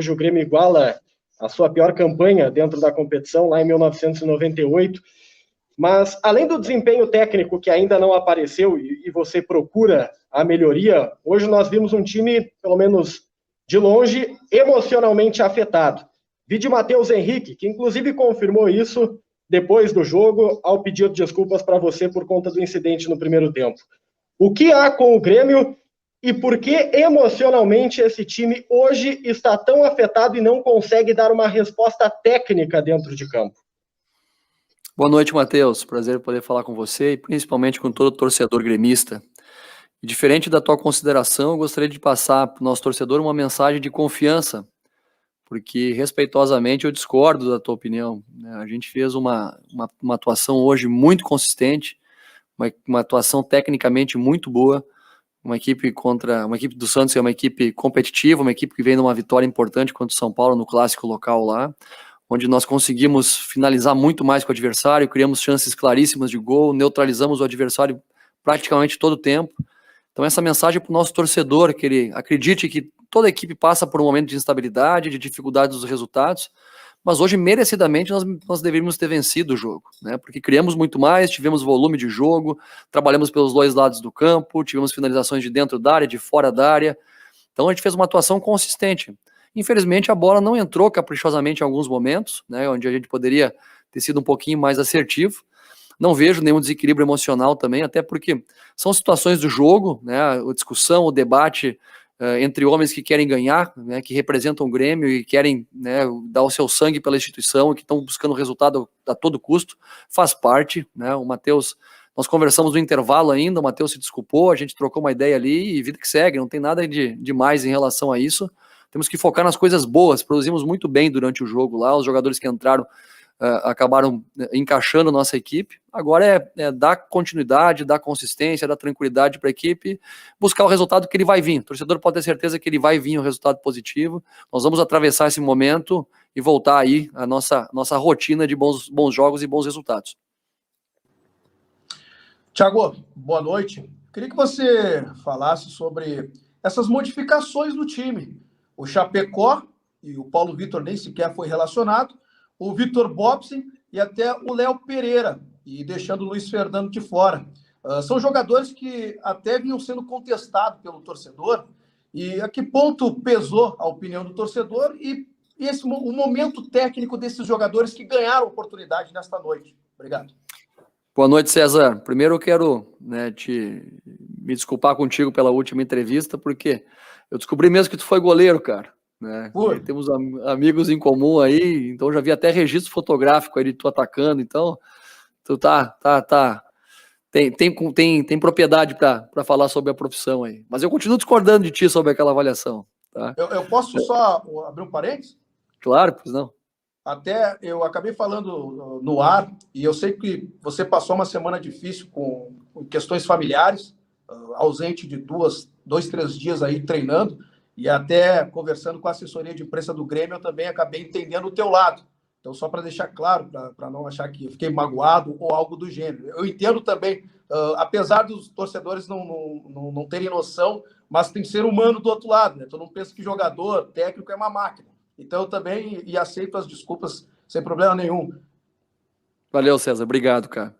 Hoje o Grêmio iguala a sua pior campanha dentro da competição, lá em 1998. Mas, além do desempenho técnico que ainda não apareceu e você procura a melhoria, hoje nós vimos um time, pelo menos de longe, emocionalmente afetado. Vi de Matheus Henrique, que inclusive confirmou isso depois do jogo, ao pedir desculpas para você por conta do incidente no primeiro tempo. O que há com o Grêmio e por que emocionalmente esse time hoje está tão afetado e não consegue dar uma resposta técnica dentro de campo? Boa noite, Matheus. Prazer poder falar com você e principalmente com todo torcedor gremista. E diferente da tua consideração, eu gostaria de passar para o nosso torcedor uma mensagem de confiança, porque respeitosamente eu discordo da tua opinião. A gente fez uma atuação hoje muito consistente, uma atuação tecnicamente muito boa, uma equipe do Santos é uma equipe competitiva, uma equipe que vem numa vitória importante contra o São Paulo no clássico local lá, onde nós conseguimos finalizar muito mais com o adversário, criamos chances claríssimas de gol, neutralizamos o adversário praticamente todo o tempo. Então essa mensagem para o nosso torcedor, que ele acredite que toda a equipe passa por um momento de instabilidade, de dificuldade dos resultados, mas hoje merecidamente nós deveríamos ter vencido o jogo, né? Porque criamos muito mais, tivemos volume de jogo, trabalhamos pelos dois lados do campo, tivemos finalizações de dentro da área, de fora da área, então a gente fez uma atuação consistente. Infelizmente a bola não entrou caprichosamente em alguns momentos, né, onde a gente poderia ter sido um pouquinho mais assertivo. Não vejo nenhum desequilíbrio emocional também, até porque são situações do jogo, né, a discussão, o debate entre homens que querem ganhar, né, que representam o Grêmio e querem, né, dar o seu sangue pela instituição, que estão buscando resultado a todo custo, faz parte, né, o Matheus, nós conversamos no intervalo ainda, o Matheus se desculpou, a gente trocou uma ideia ali e vida que segue, não tem nada de mais em relação a isso. Temos que focar nas coisas boas, produzimos muito bem durante o jogo lá, os jogadores que entraram acabaram encaixando nossa equipe. Agora é dar continuidade, dar consistência, dar tranquilidade para a equipe, buscar o resultado que ele vai vir. O torcedor pode ter certeza que ele vai vir um resultado positivo. Nós vamos atravessar esse momento e voltar aí a nossa rotina de bons jogos e bons resultados. Thiago, boa noite. Queria que você falasse sobre essas modificações do time. O Chapecó, e o Paulo Vitor nem sequer foi relacionado, o Vitor Bobson e até o Léo Pereira, e deixando o Luiz Fernando de fora. São jogadores que até vinham sendo contestados pelo torcedor, e a que ponto pesou a opinião do torcedor e o momento técnico desses jogadores que ganharam oportunidade nesta noite. Obrigado. Boa noite, César. Primeiro eu quero, né, me desculpar contigo pela última entrevista, porque eu descobri mesmo que tu foi goleiro, cara. Né? Temos amigos em comum aí, então já vi até registro fotográfico aí de tu atacando, então tu tem propriedade para falar sobre a profissão aí. Mas eu continuo discordando de ti sobre aquela avaliação. Tá? Eu posso só abrir um parênteses? Claro, pois não. Até eu acabei falando no ar, e eu sei que você passou uma semana difícil com questões familiares, ausente de 2-3 dias aí treinando, e até conversando com a assessoria de imprensa do Grêmio, eu também acabei entendendo o teu lado. Então, só para deixar claro, para não achar que eu fiquei magoado ou algo do gênero. Eu entendo também, apesar dos torcedores não terem noção, mas tem ser humano do outro lado, né? Tu não pensa que jogador, técnico é uma máquina. Então, eu também aceito as desculpas sem problema nenhum. Valeu, César. Obrigado, cara.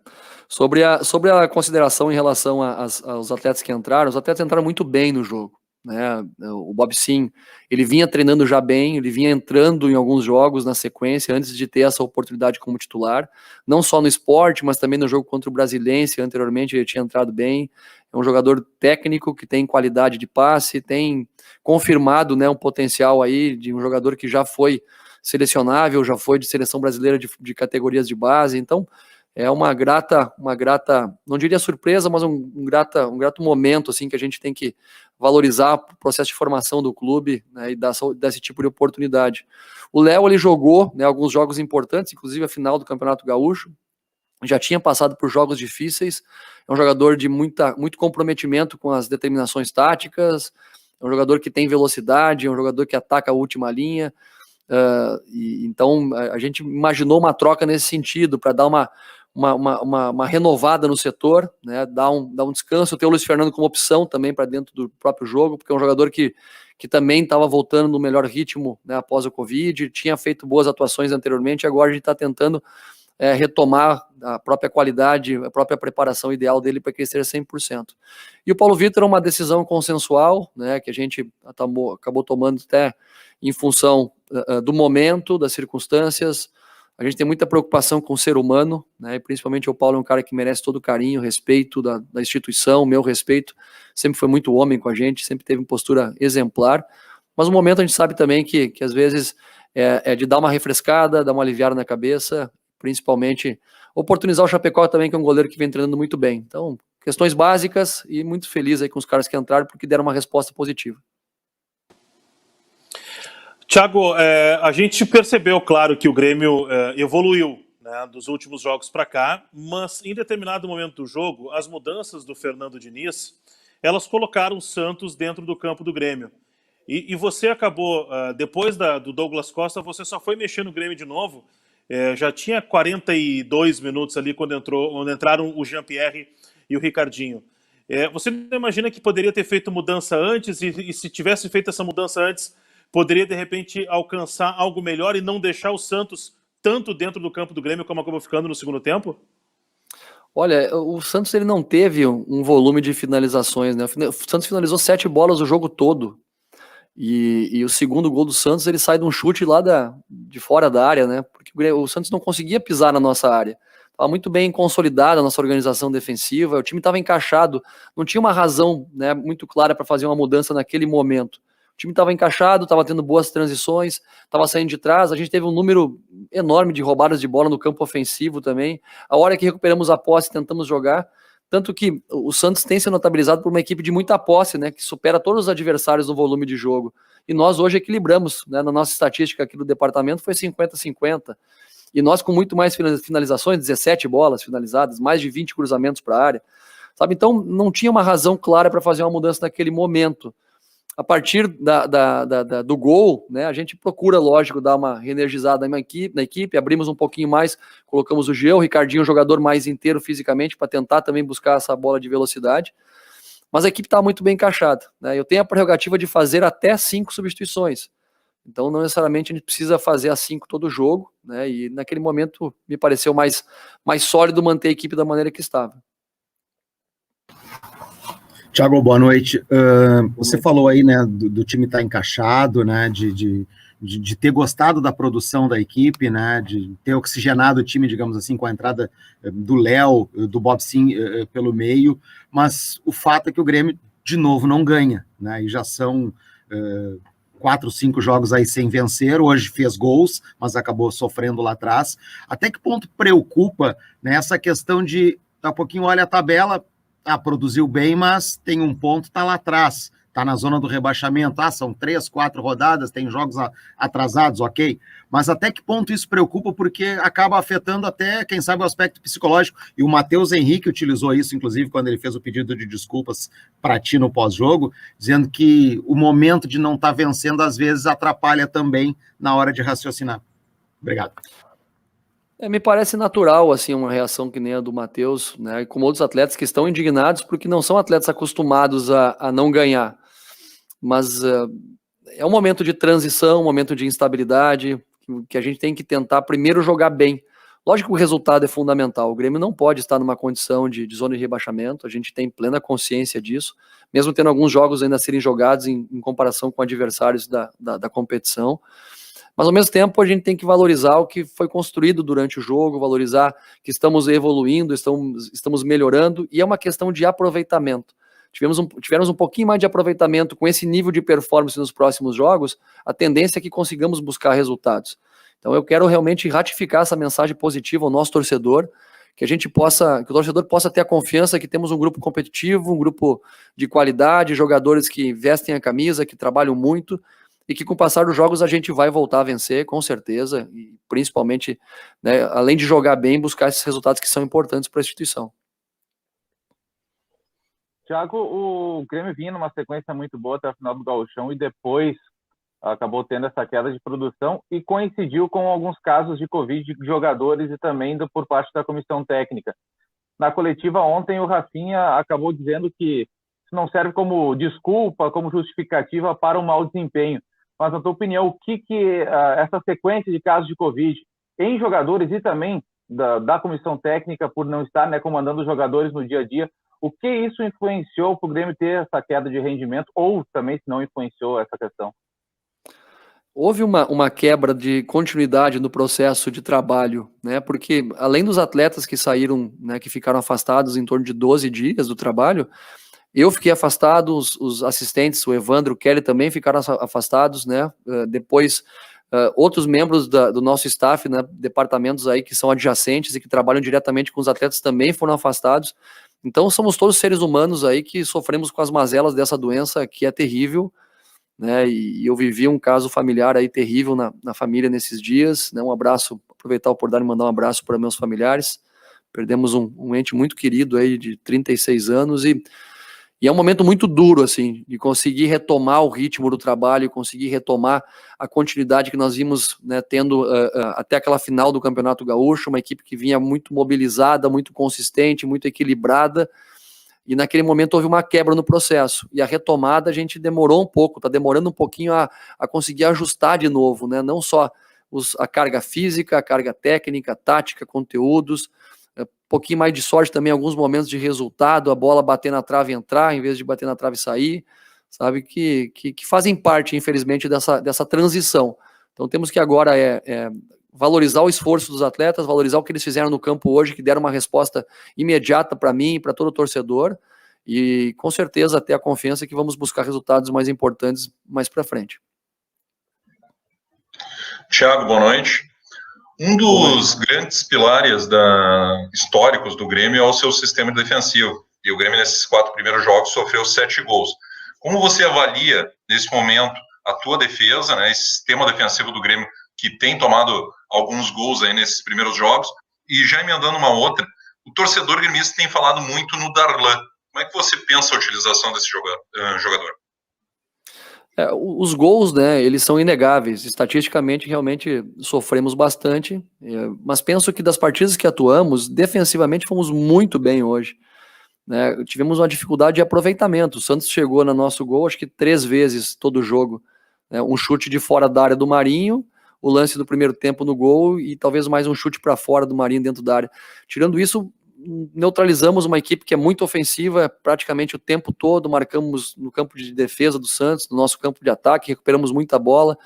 Sobre a consideração em relação aos atletas que entraram, os atletas entraram muito bem no jogo. Né? O Bob Sim, ele vinha treinando já bem, ele vinha entrando em alguns jogos na sequência antes de ter essa oportunidade como titular, não só no esporte, mas também no jogo contra o Brasilense. Anteriormente ele tinha entrado bem, é um jogador técnico que tem qualidade de passe, tem confirmado, né, um potencial aí de um jogador que já foi selecionável, já foi de seleção brasileira de categorias de base. Então é uma grata, não diria surpresa, mas um grato momento assim, que a gente tem que valorizar o processo de formação do clube, né, e dar esse tipo de oportunidade. O Léo, ele jogou, né, alguns jogos importantes, inclusive a final do Campeonato Gaúcho, já tinha passado por jogos difíceis, é um jogador de muito comprometimento com as determinações táticas, é um jogador que tem velocidade, é um jogador que ataca a última linha, então a gente imaginou uma troca nesse sentido, para dar uma renovada no setor, né, dar um descanso, ter o Luiz Fernando como opção também para dentro do próprio jogo, porque é um jogador que que também estava voltando no melhor ritmo, né, após o Covid, tinha feito boas atuações anteriormente, agora a gente está tentando retomar a própria qualidade, a própria preparação ideal dele para que ele esteja 100%. E o Paulo Vitor é uma decisão consensual, né, que a gente acabou tomando até em função do momento, das circunstâncias. A gente tem muita preocupação com o ser humano, né, e principalmente o Paulo é um cara que merece todo o carinho, respeito da instituição, meu respeito, sempre foi muito homem com a gente, sempre teve uma postura exemplar, mas no momento a gente sabe também que às vezes é de dar uma refrescada, dar uma aliviada na cabeça, principalmente oportunizar o Chapecó também, que é um goleiro que vem treinando muito bem. Então, questões básicas e muito feliz aí com os caras que entraram porque deram uma resposta positiva. Thiago, a gente percebeu, claro, que o Grêmio evoluiu, né, dos últimos jogos para cá, mas em determinado momento do jogo, as mudanças do Fernando Diniz, elas colocaram o Santos dentro do campo do Grêmio. E você acabou, depois do Douglas Costa, você só foi mexer no Grêmio de novo. Já tinha 42 minutos ali quando entraram o Jean-Pierre e o Ricardinho. Você não imagina que poderia ter feito mudança antes e se tivesse feito essa mudança antes, poderia de repente alcançar algo melhor e não deixar o Santos tanto dentro do campo do Grêmio como acabou ficando no segundo tempo? Olha, o Santos ele não teve um volume de finalizações, né? O Santos finalizou 7 bolas o jogo todo. E o segundo gol do Santos, ele sai de um chute lá de fora da área, né? Porque o Santos não conseguia pisar na nossa área. Estava muito bem consolidada a nossa organização defensiva, o time estava encaixado, não tinha uma razão, né, muito clara para fazer uma mudança naquele momento. O time estava encaixado, estava tendo boas transições, estava saindo de trás, a gente teve um número enorme de roubadas de bola no campo ofensivo também. A hora que recuperamos a posse, tentamos jogar. Tanto que o Santos tem se notabilizado por uma equipe de muita posse, né, que supera todos os adversários no volume de jogo. E nós hoje equilibramos, né, na nossa estatística aqui do departamento foi 50-50. E nós com muito mais finalizações, 17 bolas finalizadas, mais de 20 cruzamentos para a área. Sabe? Então não tinha uma razão clara para fazer uma mudança naquele momento. A partir do gol, né, a gente procura, lógico, dar uma reenergizada na equipe, abrimos um pouquinho mais, colocamos o Jean, o Ricardinho, um jogador mais inteiro fisicamente, para tentar também buscar essa bola de velocidade, mas a equipe está muito bem encaixada, né? Eu tenho a prerrogativa de fazer até 5 substituições, então não necessariamente a gente precisa fazer as 5 todo jogo, né? E naquele momento me pareceu mais sólido manter a equipe da maneira que estava. Thiago, boa noite. Você falou aí, né, do time estar encaixado, né, de ter gostado da produção da equipe, né, de ter oxigenado o time, digamos assim, com a entrada do Léo, do Bob Sim pelo meio, mas o fato é que o Grêmio, de novo, não ganha, né, e já são 4, 5 jogos aí sem vencer, hoje fez gols, mas acabou sofrendo lá atrás. Até que ponto preocupa, né, essa questão de, daqui a pouquinho olha a tabela, produziu bem, mas tem um ponto, está lá atrás, está na zona do rebaixamento, são 3, 4 rodadas, tem jogos atrasados, ok, mas até que ponto isso preocupa, porque acaba afetando até, quem sabe, o aspecto psicológico, e o Matheus Henrique utilizou isso, inclusive, quando ele fez o pedido de desculpas para ti no pós-jogo, dizendo que o momento de não estar vencendo, às vezes, atrapalha também na hora de raciocinar. Obrigado. Me parece natural, assim, uma reação que nem a do Matheus, né, como outros atletas que estão indignados porque não são atletas acostumados a não ganhar. Mas é um momento de transição, um momento de instabilidade, que a gente tem que tentar primeiro jogar bem. Lógico que o resultado é fundamental, o Grêmio não pode estar numa condição de zona de rebaixamento, a gente tem plena consciência disso, mesmo tendo alguns jogos ainda a serem jogados em comparação com adversários da competição. Mas, ao mesmo tempo, a gente tem que valorizar o que foi construído durante o jogo, valorizar que estamos evoluindo, estamos melhorando, e é uma questão de aproveitamento. Tivemos um pouquinho mais de aproveitamento com esse nível de performance nos próximos jogos, a tendência é que consigamos buscar resultados. Então, eu quero realmente ratificar essa mensagem positiva ao nosso torcedor, que o torcedor possa ter a confiança que temos um grupo competitivo, um grupo de qualidade, jogadores que vestem a camisa, que trabalham muito, e que com o passar dos jogos a gente vai voltar a vencer, com certeza, e principalmente, né, além de jogar bem, buscar esses resultados que são importantes para a instituição. Thiago, o Grêmio vinha numa sequência muito boa até a final do Gauchão e depois acabou tendo essa queda de produção e coincidiu com alguns casos de Covid de jogadores e também por parte da comissão técnica. Na coletiva ontem, o Rafinha acabou dizendo que isso não serve como desculpa, como justificativa para um mau desempenho. Mas, na tua opinião, o que essa sequência de casos de Covid em jogadores e também da comissão técnica, por não estar, né, comandando os jogadores no dia a dia, o que isso influenciou para o Grêmio ter essa queda de rendimento, ou também se não influenciou essa questão? Houve uma quebra de continuidade no processo de trabalho, né? Porque além dos atletas que saíram, né, que ficaram afastados em torno de 12 dias do trabalho, eu fiquei afastado, os assistentes, o Evandro, o Kelly também ficaram afastados, né? Depois, outros membros do nosso staff, né, departamentos aí que são adjacentes e que trabalham diretamente com os atletas também foram afastados. Então, somos todos seres humanos aí que sofremos com as mazelas dessa doença que é terrível, né? E eu vivi um caso familiar aí terrível na família nesses dias, né? Um abraço, aproveitar a oportunidade de mandar um abraço para meus familiares. Perdemos um ente muito querido aí de 36 anos e é um momento muito duro, assim, de conseguir retomar o ritmo do trabalho, conseguir retomar a continuidade que nós vimos, né, tendo até aquela final do Campeonato Gaúcho, uma equipe que vinha muito mobilizada, muito consistente, muito equilibrada, e naquele momento houve uma quebra no processo, e a retomada a gente demorou um pouco, está demorando um pouquinho a conseguir ajustar de novo, né, não só a carga física, a carga técnica, tática, conteúdos, um pouquinho mais de sorte também, alguns momentos de resultado, a bola bater na trave e entrar, em vez de bater na trave e sair, sabe, que fazem parte, infelizmente, dessa transição. Então temos que agora valorizar o esforço dos atletas, valorizar o que eles fizeram no campo hoje, que deram uma resposta imediata para mim e para todo o torcedor, e com certeza ter a confiança que vamos buscar resultados mais importantes mais para frente. Thiago, boa noite. Um dos grandes pilares históricos do Grêmio é o seu sistema defensivo, e o Grêmio nesses 4 primeiros jogos sofreu 7 gols. Como você avalia, nesse momento, a tua defesa, né, esse sistema defensivo do Grêmio, que tem tomado alguns gols aí nesses primeiros jogos? E já emendando uma outra, o torcedor gremista tem falado muito no Darlan. Como é que você pensa a utilização desse jogador? Os gols, né, eles são inegáveis. Estatisticamente, realmente sofremos bastante, mas penso que das partidas que atuamos, defensivamente fomos muito bem hoje, né? Tivemos uma dificuldade de aproveitamento. O Santos chegou no nosso gol, acho que 3 vezes todo o jogo, né? Um chute de fora da área do Marinho, o lance do primeiro tempo no gol e talvez mais um chute para fora do Marinho dentro da área. Tirando isso, neutralizamos uma equipe que é muito ofensiva praticamente o tempo todo, marcamos no campo de defesa do Santos, no nosso campo de ataque, recuperamos muita bola,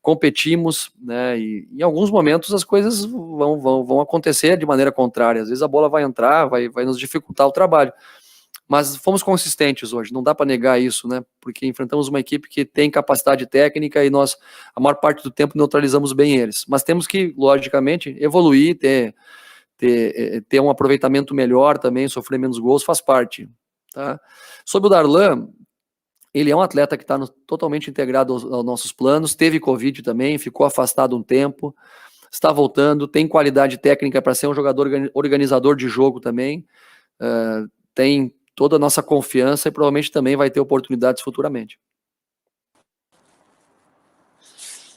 competimos, né, e em alguns momentos as coisas vão acontecer de maneira contrária, às vezes a bola vai entrar, vai nos dificultar o trabalho, mas fomos consistentes hoje, não dá para negar isso, né, porque enfrentamos uma equipe que tem capacidade técnica e nós, a maior parte do tempo, neutralizamos bem eles, mas temos que, logicamente, evoluir, ter um aproveitamento melhor também, sofrer menos gols, faz parte. Tá? Sobre o Darlan, ele é um atleta que está totalmente integrado aos nossos planos, teve Covid também, ficou afastado um tempo, está voltando, tem qualidade técnica para ser um jogador organizador de jogo também, tem toda a nossa confiança e provavelmente também vai ter oportunidades futuramente.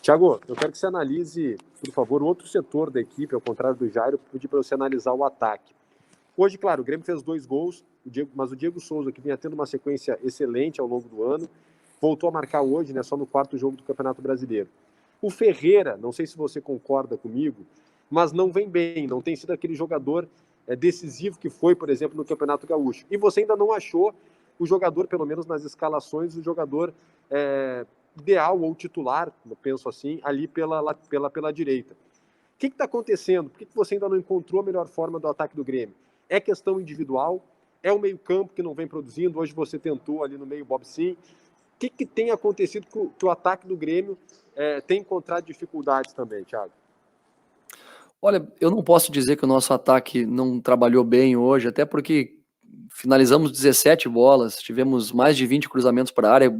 Thiago, eu quero que você analise, por favor, outro setor da equipe, ao contrário do Jairo, pedi para você analisar o ataque. Hoje, claro, o Grêmio fez 2 gols, mas o Diego Souza, que vinha tendo uma sequência excelente ao longo do ano, voltou a marcar hoje, né, só no 4º jogo do Campeonato Brasileiro. O Ferreira, não sei se você concorda comigo, mas não vem bem, não tem sido aquele jogador decisivo que foi, por exemplo, no Campeonato Gaúcho. E você ainda não achou o jogador, pelo menos nas escalações, o jogador ideal ou titular, eu penso assim, ali pela direita. O que está acontecendo? Por que você ainda não encontrou a melhor forma do ataque do Grêmio? É questão individual? É o meio-campo que não vem produzindo? Hoje você tentou ali no meio, Bob Sim. O que tem acontecido que o ataque do Grêmio tem encontrado dificuldades também, Thiago? Olha, eu não posso dizer que o nosso ataque não trabalhou bem hoje, até porque finalizamos 17 bolas, tivemos mais de 20 cruzamentos para a área,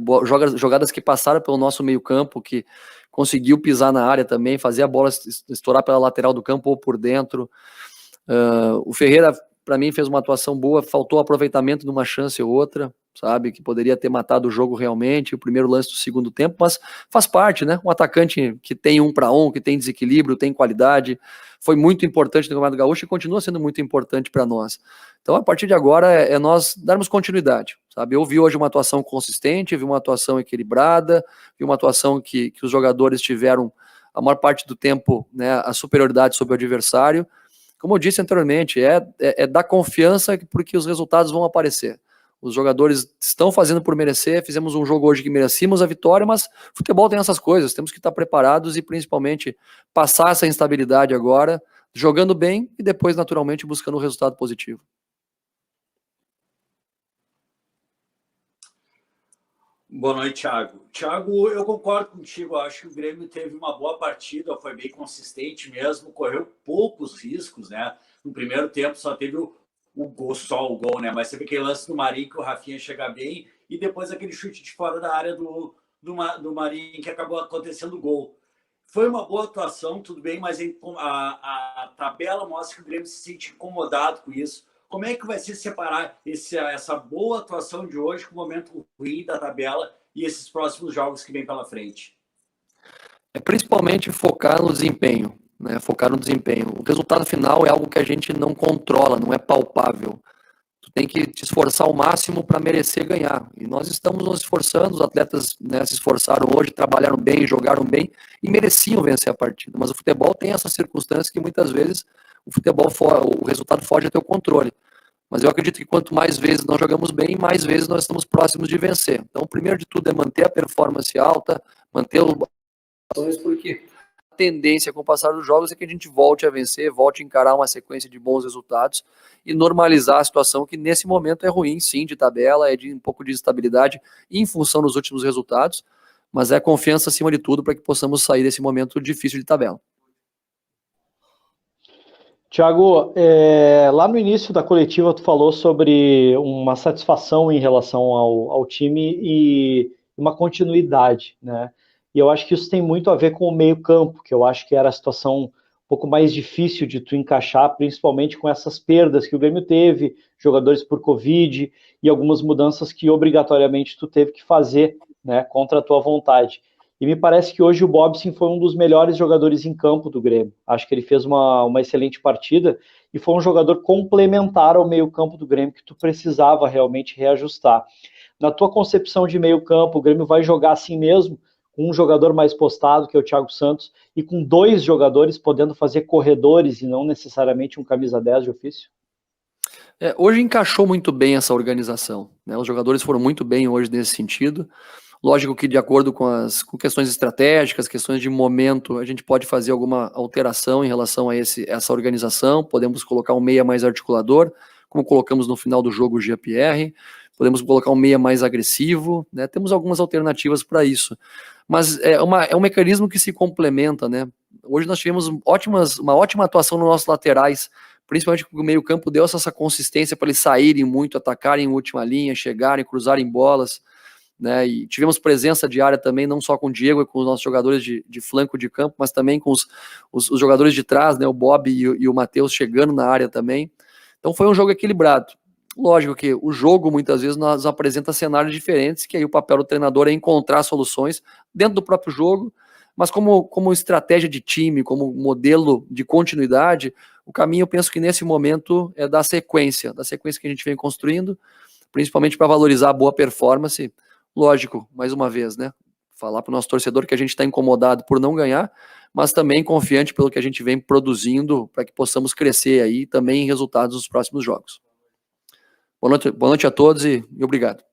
jogadas que passaram pelo nosso meio-campo, que conseguiu pisar na área também, fazer a bola estourar pela lateral do campo ou por dentro. O Ferreira, para mim, fez uma atuação boa, faltou aproveitamento de uma chance ou outra, sabe, que poderia ter matado o jogo realmente, o primeiro lance do segundo tempo, mas faz parte, né? Um atacante que tem 1-1, que tem desequilíbrio, tem qualidade, foi muito importante no Campeonato Gaúcho e continua sendo muito importante para nós. Então, a partir de agora, é nós darmos continuidade, sabe? Eu vi hoje uma atuação consistente, vi uma atuação equilibrada, vi uma atuação que os jogadores tiveram, a maior parte do tempo, né, a superioridade sobre o adversário. Como eu disse anteriormente, é dar confiança porque os resultados vão aparecer. Os jogadores estão fazendo por merecer, fizemos um jogo hoje que merecíamos a vitória, mas futebol tem essas coisas, temos que estar preparados e principalmente passar essa instabilidade agora, jogando bem e depois naturalmente buscando um resultado positivo. Boa noite, Thiago. Thiago, eu concordo contigo, acho que o Grêmio teve uma boa partida, foi bem consistente mesmo, correu poucos riscos, né? No primeiro tempo só teve o gol, né? Mas você vê aquele lance do Marinho que o Rafinha chega bem e depois aquele chute de fora da área do Marinho que acabou acontecendo o gol. Foi uma boa atuação, tudo bem, mas a tabela mostra que o Grêmio se sente incomodado com isso. Como é que vai se separar essa boa atuação de hoje com o momento ruim da tabela e esses próximos jogos que vem pela frente? É principalmente focar no desempenho, né? Focar no desempenho. O resultado final é algo que a gente não controla, não é palpável. Tu tem que te esforçar ao máximo para merecer ganhar. E nós estamos nos esforçando, os atletas, né, se esforçaram hoje, trabalharam bem, jogaram bem e mereciam vencer a partida. Mas o futebol tem essas circunstâncias que muitas vezes o resultado foge ao teu controle. Mas eu acredito que quanto mais vezes nós jogamos bem, mais vezes nós estamos próximos de vencer. Então, o primeiro de tudo é manter a performance alta, manter porque a tendência com o passar dos jogos é que a gente volte a vencer, volte a encarar uma sequência de bons resultados e normalizar a situação que nesse momento é ruim, sim, de tabela, é de um pouco de instabilidade em função dos últimos resultados, mas é confiança acima de tudo para que possamos sair desse momento difícil de tabela. Thiago, lá no início da coletiva tu falou sobre uma satisfação em relação ao time e uma continuidade, né? E eu acho que isso tem muito a ver com o meio-campo, que eu acho que era a situação um pouco mais difícil de tu encaixar, principalmente com essas perdas que o Grêmio teve, jogadores por Covid e algumas mudanças que obrigatoriamente tu teve que fazer, né, contra a tua vontade. E me parece que hoje o Bobson foi um dos melhores jogadores em campo do Grêmio. Acho que ele fez uma excelente partida e foi um jogador complementar ao meio-campo do Grêmio que tu precisava realmente reajustar. Na tua concepção de meio-campo, o Grêmio vai jogar assim mesmo, com um jogador mais postado, que é o Thiago Santos, e com dois jogadores podendo fazer corredores e não necessariamente um camisa 10 de ofício? Hoje encaixou muito bem essa organização, né? Os jogadores foram muito bem hoje nesse sentido. Lógico que de acordo com questões estratégicas, questões de momento, a gente pode fazer alguma alteração em relação a essa organização, podemos colocar um meia mais articulador, como colocamos no final do jogo o Jean-Pierre, podemos colocar um meia mais agressivo, né? Temos algumas alternativas para isso, mas é um mecanismo que se complementa, né? Hoje nós tivemos uma ótima atuação nos nossos laterais, principalmente porque o meio-campo deu essa consistência para eles saírem muito, atacarem em última linha, chegarem, cruzarem bolas, né? E tivemos presença de área também, não só com o Diego e com os nossos jogadores de flanco de campo, mas também com os jogadores de trás, né? O Bob e o Matheus chegando na área também. Então foi um jogo equilibrado. Lógico que o jogo muitas vezes nos apresenta cenários diferentes, que aí o papel do treinador é encontrar soluções dentro do próprio jogo, mas como estratégia de time, como modelo de continuidade, o caminho eu penso que nesse momento é da sequência que a gente vem construindo, principalmente para valorizar a boa performance. Lógico, mais uma vez, né? Falar para o nosso torcedor que a gente está incomodado por não ganhar, mas também confiante pelo que a gente vem produzindo para que possamos crescer aí também em resultados dos próximos jogos. Boa noite a todos e obrigado.